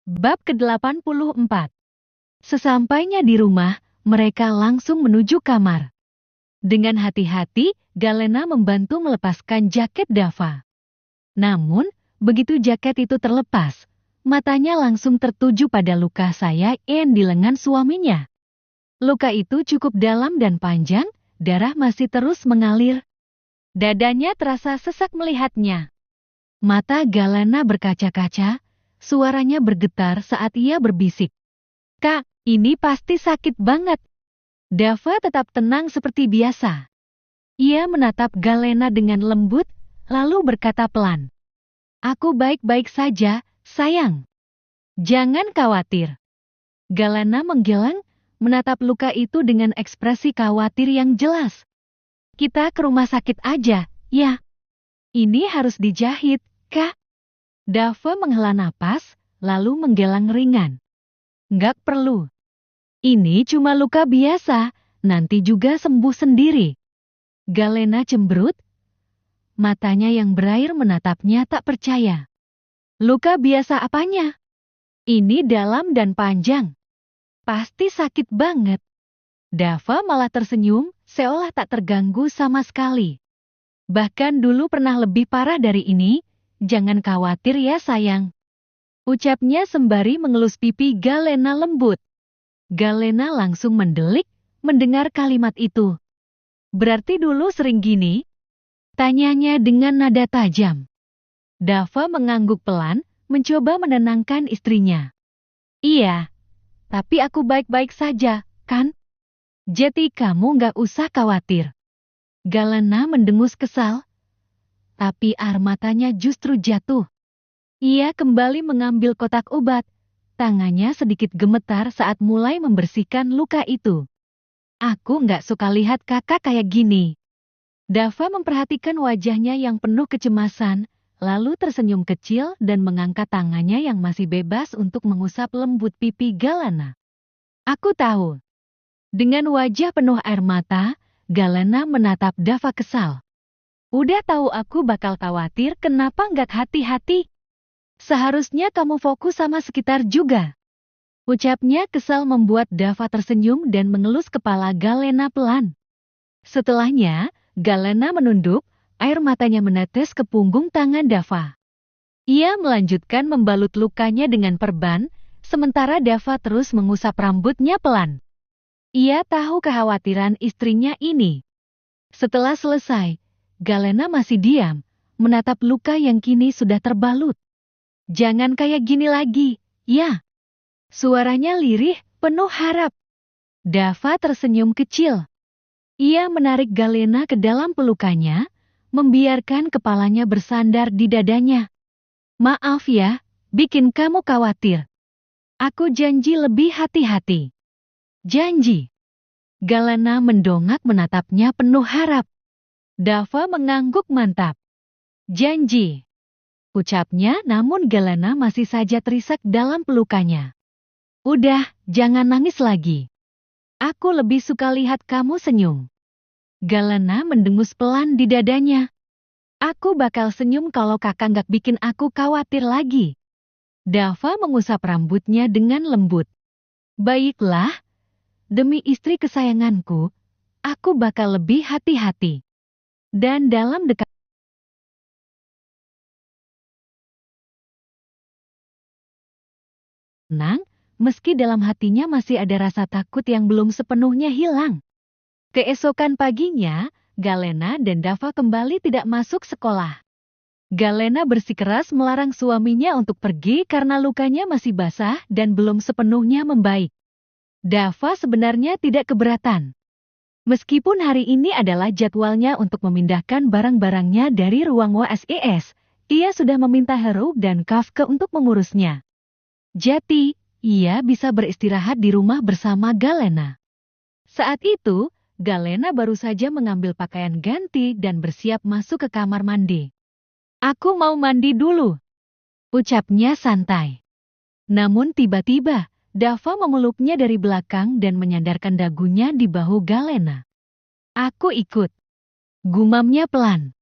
Bab ke-84. Sesampainya di rumah, mereka langsung menuju kamar. Dengan hati-hati, Galena membantu melepaskan jaket Dava. Namun, begitu jaket itu terlepas, matanya langsung tertuju pada luka sayat di lengan suaminya. Luka itu cukup dalam dan panjang, darah masih terus mengalir. Dadanya terasa sesak melihatnya. Mata Galena berkaca-kaca, suaranya bergetar saat ia berbisik. "Kak, ini pasti sakit banget." Dava tetap tenang seperti biasa. Ia menatap Galena dengan lembut, lalu berkata pelan, "Aku baik-baik saja, sayang. Jangan khawatir." Galena menggeleng, menatap luka itu dengan ekspresi khawatir yang jelas. "Kita ke rumah sakit aja, ya. Ini harus dijahit, Kak." Dava menghela napas, lalu menggeleng ringan. "Nggak perlu. Ini cuma luka biasa, nanti juga sembuh sendiri." Galena cemberut, matanya yang berair menatapnya tak percaya. "Luka biasa apanya? Ini dalam dan panjang. Pasti sakit banget." Dava malah tersenyum, seolah tak terganggu sama sekali. "Bahkan dulu pernah lebih parah dari ini, jangan khawatir ya sayang," ucapnya sembari mengelus pipi Galena lembut. Galena langsung mendelik mendengar kalimat itu. "Berarti dulu sering gini?" tanyanya dengan nada tajam. Dava mengangguk pelan, mencoba menenangkan istrinya. "Iya, tapi aku baik-baik saja, kan? Jadi kamu nggak usah khawatir." Galena mendengus kesal, tapi air matanya justru jatuh. Ia kembali mengambil kotak obat. Tangannya sedikit gemetar saat mulai membersihkan luka itu. "Aku nggak suka lihat kakak kayak gini." Dava memperhatikan wajahnya yang penuh kecemasan, lalu tersenyum kecil dan mengangkat tangannya yang masih bebas untuk mengusap lembut pipi Galena. "Aku tahu." Dengan wajah penuh air mata, Galena menatap Dava kesal. "Udah tahu aku bakal khawatir, kenapa nggak hati-hati? Seharusnya kamu fokus sama sekitar juga." Ucapnya kesal membuat Dava tersenyum dan mengelus kepala Galena pelan. Setelahnya, Galena menunduk, air matanya menetes ke punggung tangan Dava. Ia melanjutkan membalut lukanya dengan perban, sementara Dava terus mengusap rambutnya pelan. Ia tahu kekhawatiran istrinya ini. Setelah selesai, Galena masih diam, menatap luka yang kini sudah terbalut. "Jangan kayak gini lagi, ya." Suaranya lirih, penuh harap. Dava tersenyum kecil. Ia menarik Galena ke dalam pelukannya, membiarkan kepalanya bersandar di dadanya. "Maaf ya, bikin kamu khawatir. Aku janji lebih hati-hati." "Janji." Galena mendongak menatapnya penuh harap. Dava mengangguk mantap. "Janji," ucapnya, namun Galena masih saja terisak dalam pelukannya. "Udah, jangan nangis lagi. Aku lebih suka lihat kamu senyum." Galena mendengus pelan di dadanya. "Aku bakal senyum kalau kakak nggak bikin aku khawatir lagi." Dava mengusap rambutnya dengan lembut. "Baiklah, demi istri kesayanganku, aku bakal lebih hati-hati." Dan dalam dekat tenang, meski dalam hatinya masih ada rasa takut yang belum sepenuhnya hilang. Keesokan paginya, Galena dan Dava kembali tidak masuk sekolah. Galena bersikeras melarang suaminya untuk pergi karena lukanya masih basah dan belum sepenuhnya membaik. Dava sebenarnya tidak keberatan. Meskipun hari ini adalah jadwalnya untuk memindahkan barang-barangnya dari ruang WSIS, ia sudah meminta Heru dan Kafka untuk mengurusnya. Jadi, ia bisa beristirahat di rumah bersama Galena. Saat itu, Galena baru saja mengambil pakaian ganti dan bersiap masuk ke kamar mandi. "Aku mau mandi dulu," ucapnya santai. Namun tiba-tiba, Dava memeluknya dari belakang dan menyandarkan dagunya di bahu Galena. "Aku ikut," gumamnya pelan.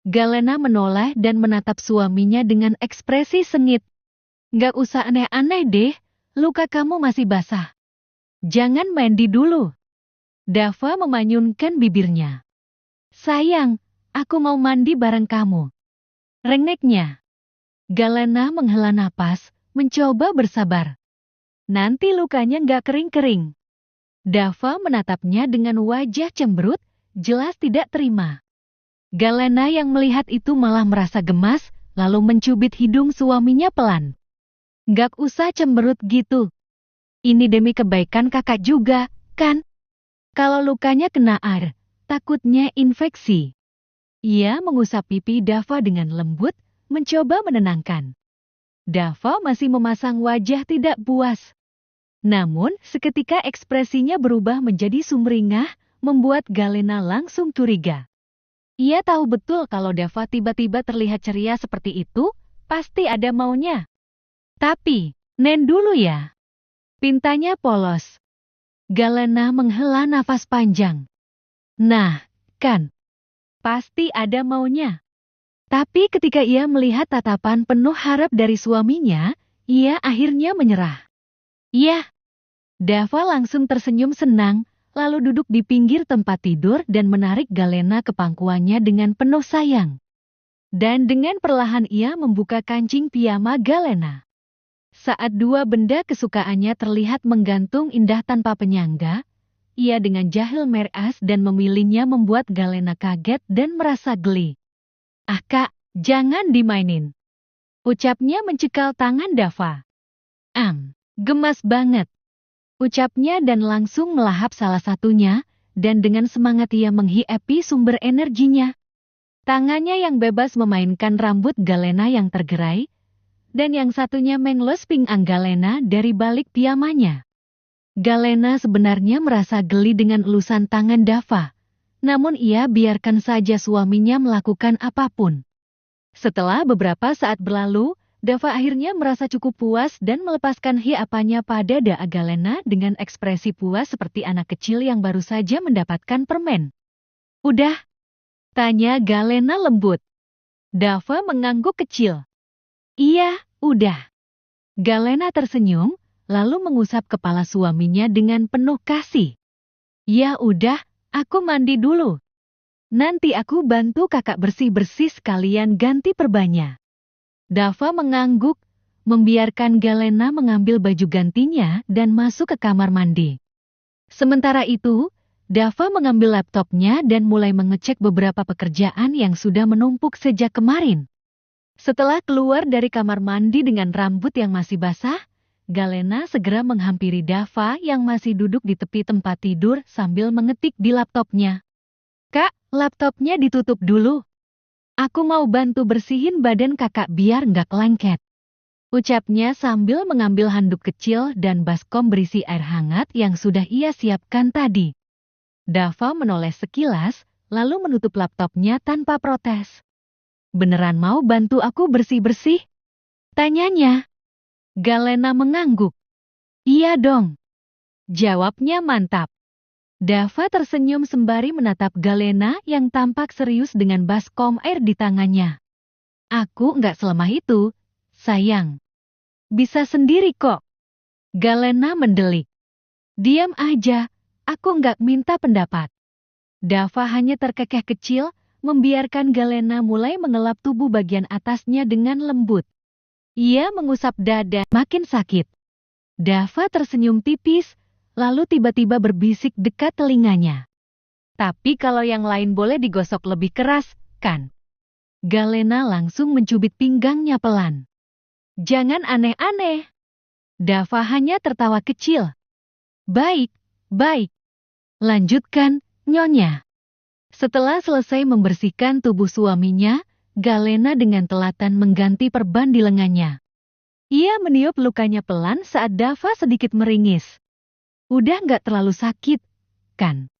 Galena menoleh dan menatap suaminya dengan ekspresi sengit. Nggak usah aneh-aneh deh, luka kamu masih basah. Jangan mandi dulu. Dava memanyunkan bibirnya. Sayang, aku mau mandi bareng kamu. Rengeknya. Galena menghela napas, mencoba bersabar. Nanti lukanya nggak kering-kering. Dava menatapnya dengan wajah cemberut, jelas tidak terima. Galena yang melihat itu malah merasa gemas, lalu mencubit hidung suaminya pelan. Nggak usah cemberut gitu. Ini demi kebaikan kakak juga, kan? Kalau lukanya kena air, takutnya infeksi. Ia mengusap pipi Dava dengan lembut, mencoba menenangkan. Dava masih memasang wajah tidak puas. Namun, seketika ekspresinya berubah menjadi sumringah, membuat Galena langsung curiga. Ia tahu betul kalau Dava tiba-tiba terlihat ceria seperti itu, pasti ada maunya. Tapi, Nen dulu ya. Pintanya polos. Galena menghela nafas panjang. Nah, kan. Pasti ada maunya. Tapi ketika ia melihat tatapan penuh harap dari suaminya, ia akhirnya menyerah. Iya. Dava langsung tersenyum senang, lalu duduk di pinggir tempat tidur dan menarik Galena ke pangkuannya dengan penuh sayang. Dan dengan perlahan ia membuka kancing piyama Galena. Saat dua benda kesukaannya terlihat menggantung indah tanpa penyangga, ia dengan jahil meras dan memilihnya membuat Galena kaget dan merasa geli. Ah kak, jangan dimainin. Ucapnya mencekal tangan Dava. Gemas banget. Ucapnya dan langsung melahap salah satunya, dan dengan semangat ia menghiapi sumber energinya. Tangannya yang bebas memainkan rambut Galena yang tergerai, dan yang satunya mengelus pinggang Galena dari balik piyamanya. Galena sebenarnya merasa geli dengan elusan tangan Dava, namun ia biarkan saja suaminya melakukan apapun. Setelah beberapa saat berlalu, Dava akhirnya merasa cukup puas dan melepaskan hiapannya pada dada Galena dengan ekspresi puas seperti anak kecil yang baru saja mendapatkan permen. Udah? Tanya Galena lembut. Dava mengangguk kecil. Iya, udah. Galena tersenyum, lalu mengusap kepala suaminya dengan penuh kasih. Ya udah, aku mandi dulu. Nanti aku bantu kakak bersih-bersih sekalian ganti perbannya. Dava mengangguk, membiarkan Galena mengambil baju gantinya dan masuk ke kamar mandi. Sementara itu, Dava mengambil laptopnya dan mulai mengecek beberapa pekerjaan yang sudah menumpuk sejak kemarin. Setelah keluar dari kamar mandi dengan rambut yang masih basah, Galena segera menghampiri Dava yang masih duduk di tepi tempat tidur sambil mengetik di laptopnya. Kak, laptopnya ditutup dulu. Aku mau bantu bersihin badan kakak biar nggak lengket. Ucapnya sambil mengambil handuk kecil dan baskom berisi air hangat yang sudah ia siapkan tadi. Dava menoleh sekilas, lalu menutup laptopnya tanpa protes. Beneran mau bantu aku bersih-bersih? Tanyanya. Galena mengangguk. Iya dong. Jawabnya mantap. Dava tersenyum sembari menatap Galena yang tampak serius dengan baskom air di tangannya. Aku nggak selemah itu, sayang. Bisa sendiri kok. Galena mendelik. Diam aja, aku nggak minta pendapat. Dava hanya terkekeh kecil, membiarkan Galena mulai mengelap tubuh bagian atasnya dengan lembut. Ia mengusap dada makin sakit. Dava tersenyum tipis, lalu tiba-tiba berbisik dekat telinganya. Tapi kalau yang lain boleh digosok lebih keras, kan? Galena langsung mencubit pinggangnya pelan. Jangan aneh-aneh. Dava hanya tertawa kecil. Baik, baik. Lanjutkan, Nyonya. Setelah selesai membersihkan tubuh suaminya, Galena dengan telatan mengganti perban di lengannya. Ia meniup lukanya pelan saat Dava sedikit meringis. Udah nggak terlalu sakit, kan?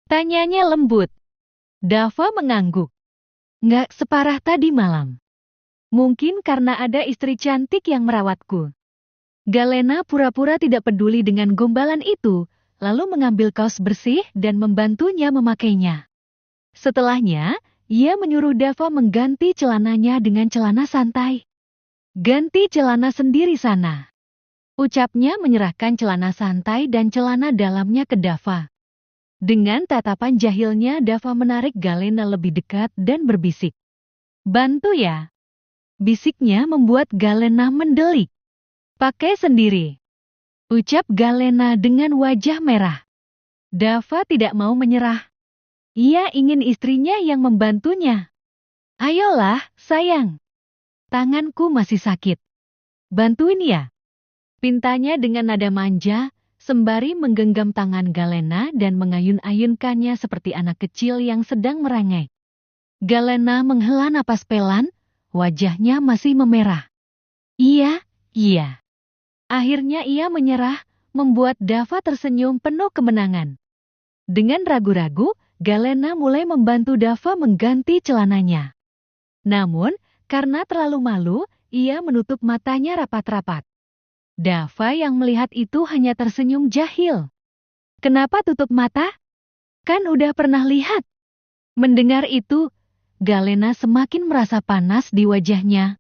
Tanyanya lembut. Dava mengangguk. Nggak separah tadi malam. Mungkin karena ada istri cantik yang merawatku. Galena pura-pura tidak peduli dengan gombalan itu, lalu mengambil kaos bersih dan membantunya memakainya. Setelahnya, ia menyuruh Dava mengganti celananya dengan celana santai. Ganti celana sendiri sana. Ucapnya menyerahkan celana santai dan celana dalamnya ke Dava. Dengan tatapan jahilnya, Dava menarik Galena lebih dekat dan berbisik. Bantu ya. Bisiknya membuat Galena mendelik. Pakai sendiri. Ucap Galena dengan wajah merah. Dava tidak mau menyerah. Ia ingin istrinya yang membantunya. Ayolah, sayang. Tanganku masih sakit. Bantuin ya. Pintanya dengan nada manja, sembari menggenggam tangan Galena dan mengayun-ayunkannya seperti anak kecil yang sedang merengek. Galena menghela napas pelan, wajahnya masih memerah. Iya. Akhirnya ia menyerah, membuat Dava tersenyum penuh kemenangan. Dengan ragu-ragu, Galena mulai membantu Dava mengganti celananya. Namun, karena terlalu malu, ia menutup matanya rapat-rapat. Dava yang melihat itu hanya tersenyum jahil. Kenapa tutup mata? Kan udah pernah lihat. Mendengar itu, Galena semakin merasa panas di wajahnya.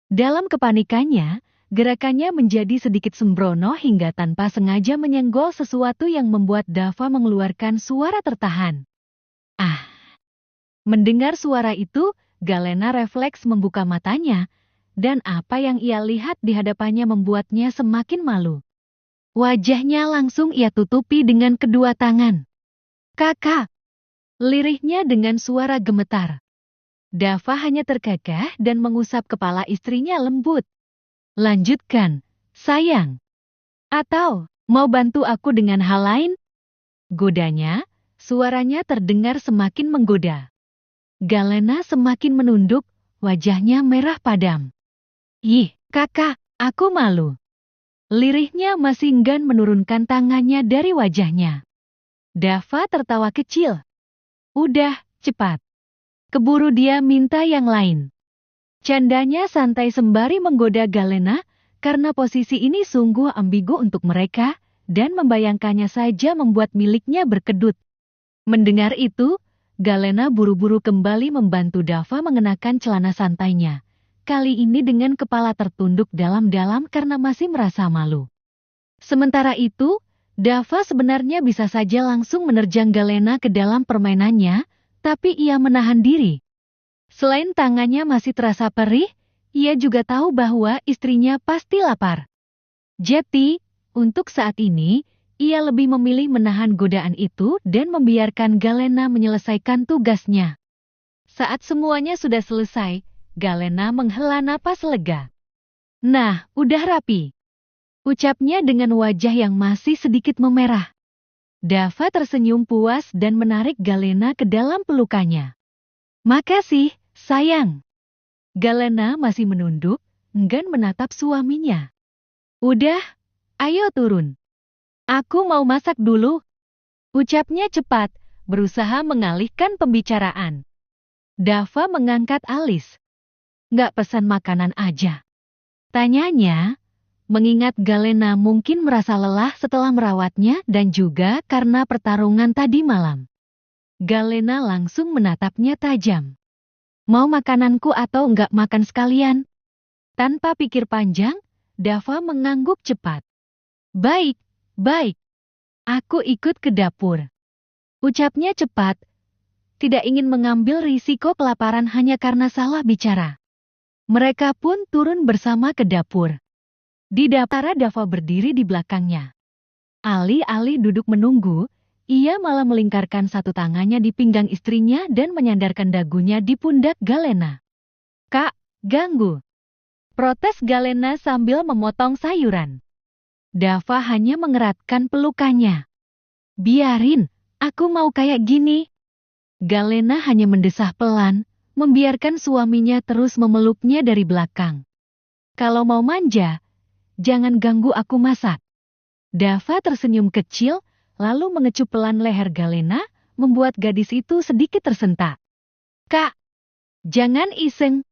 Dalam kepanikannya, gerakannya menjadi sedikit sembrono hingga tanpa sengaja menyenggol sesuatu yang membuat Dava mengeluarkan suara tertahan. Ah! Mendengar suara itu, Galena refleks membuka matanya, dan apa yang ia lihat di hadapannya membuatnya semakin malu. Wajahnya langsung ia tutupi dengan kedua tangan. Kakak! Lirihnya dengan suara gemetar. Dava hanya terkekeh dan mengusap kepala istrinya lembut. Lanjutkan, sayang. Atau, mau bantu aku dengan hal lain? Godanya, suaranya terdengar semakin menggoda. Galena semakin menunduk, wajahnya merah padam. Ih, kakak, aku malu. Lirihnya masih enggan menurunkan tangannya dari wajahnya. Dava tertawa kecil. Udah, cepat. Keburu dia minta yang lain. Candanya santai sembari menggoda Galena, karena posisi ini sungguh ambigu untuk mereka, dan membayangkannya saja membuat miliknya berkedut. Mendengar itu, Galena buru-buru kembali membantu Dava mengenakan celana santainya. Kali ini dengan kepala tertunduk dalam-dalam karena masih merasa malu. Sementara itu, Dava sebenarnya bisa saja langsung menerjang Galena ke dalam permainannya, tapi ia menahan diri. Selain tangannya masih terasa perih, ia juga tahu bahwa istrinya pasti lapar. Jadi, untuk saat ini, ia lebih memilih menahan godaan itu dan membiarkan Galena menyelesaikan tugasnya. Saat semuanya sudah selesai, Galena menghela napas lega. Nah, udah rapi. Ucapnya dengan wajah yang masih sedikit memerah. Dava tersenyum puas dan menarik Galena ke dalam pelukannya. Makasih, sayang. Galena masih menunduk, enggan menatap suaminya. Udah, ayo turun. Aku mau masak dulu. Ucapnya cepat, berusaha mengalihkan pembicaraan. Dava mengangkat alis. Nggak pesan makanan aja? Tanyanya, mengingat Galena mungkin merasa lelah setelah merawatnya dan juga karena pertarungan tadi malam. Galena langsung menatapnya tajam. Mau makananku atau enggak makan sekalian? Tanpa pikir panjang, Dava mengangguk cepat. Baik. Aku ikut ke dapur. Ucapnya cepat, tidak ingin mengambil risiko kelaparan hanya karena salah bicara. Mereka pun turun bersama ke dapur. Di dapur, Dava berdiri di belakangnya. Alih-alih duduk menunggu, ia malah melingkarkan satu tangannya di pinggang istrinya dan menyandarkan dagunya di pundak Galena. Kak, ganggu. Protes Galena sambil memotong sayuran. Dava hanya mengeratkan pelukannya. Biarin, aku mau kayak gini. Galena hanya mendesah pelan, membiarkan suaminya terus memeluknya dari belakang. Kalau mau manja, jangan ganggu aku masak. Dava tersenyum kecil, lalu mengecup pelan leher Galena, membuat gadis itu sedikit tersentak. Kak, jangan iseng.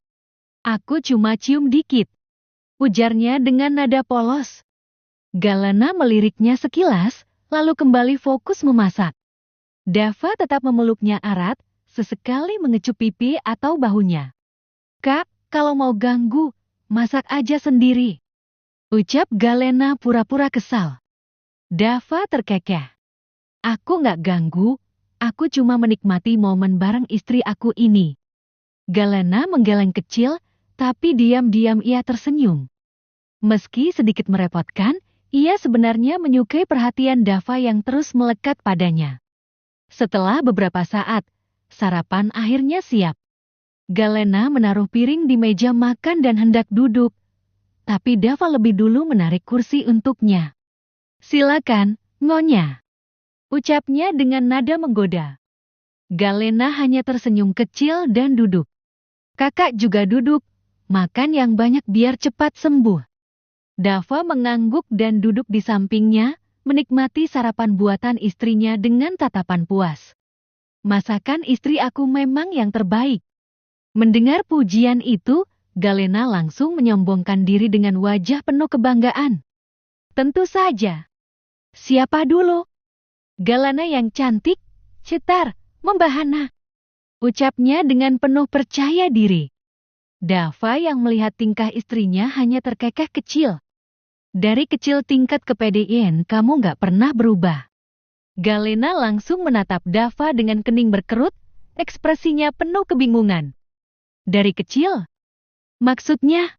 Aku cuma cium dikit. Ujarnya dengan nada polos. Galena meliriknya sekilas, lalu kembali fokus memasak. Dava tetap memeluknya erat, sesekali mengecup pipi atau bahunya. Kak, kalau mau ganggu, masak aja sendiri. Ucap Galena pura-pura kesal. Dava terkekeh. Aku nggak ganggu, aku cuma menikmati momen bareng istri aku ini. Galena menggeleng kecil, tapi diam-diam ia tersenyum. Meski sedikit merepotkan, ia sebenarnya menyukai perhatian Dava yang terus melekat padanya. Setelah beberapa saat, sarapan akhirnya siap. Galena menaruh piring di meja makan dan hendak duduk. Tapi Dava lebih dulu menarik kursi untuknya. Silakan, Nyonya. Ucapnya dengan nada menggoda. Galena hanya tersenyum kecil dan duduk. Kakak juga duduk, makan yang banyak biar cepat sembuh. Dava mengangguk dan duduk di sampingnya, menikmati sarapan buatan istrinya dengan tatapan puas. Masakan istri aku memang yang terbaik. Mendengar pujian itu, Galena langsung menyombongkan diri dengan wajah penuh kebanggaan. Tentu saja. Siapa dulu? Galena yang cantik, cetar, membahana. Ucapnya dengan penuh percaya diri. Dava yang melihat tingkah istrinya hanya terkekeh kecil. Dari kecil tingkat kepedean kamu nggak pernah berubah. Galena langsung menatap Dava dengan kening berkerut, ekspresinya penuh kebingungan. Dari kecil? Maksudnya?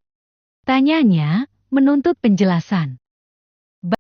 Tanyanya, menuntut penjelasan.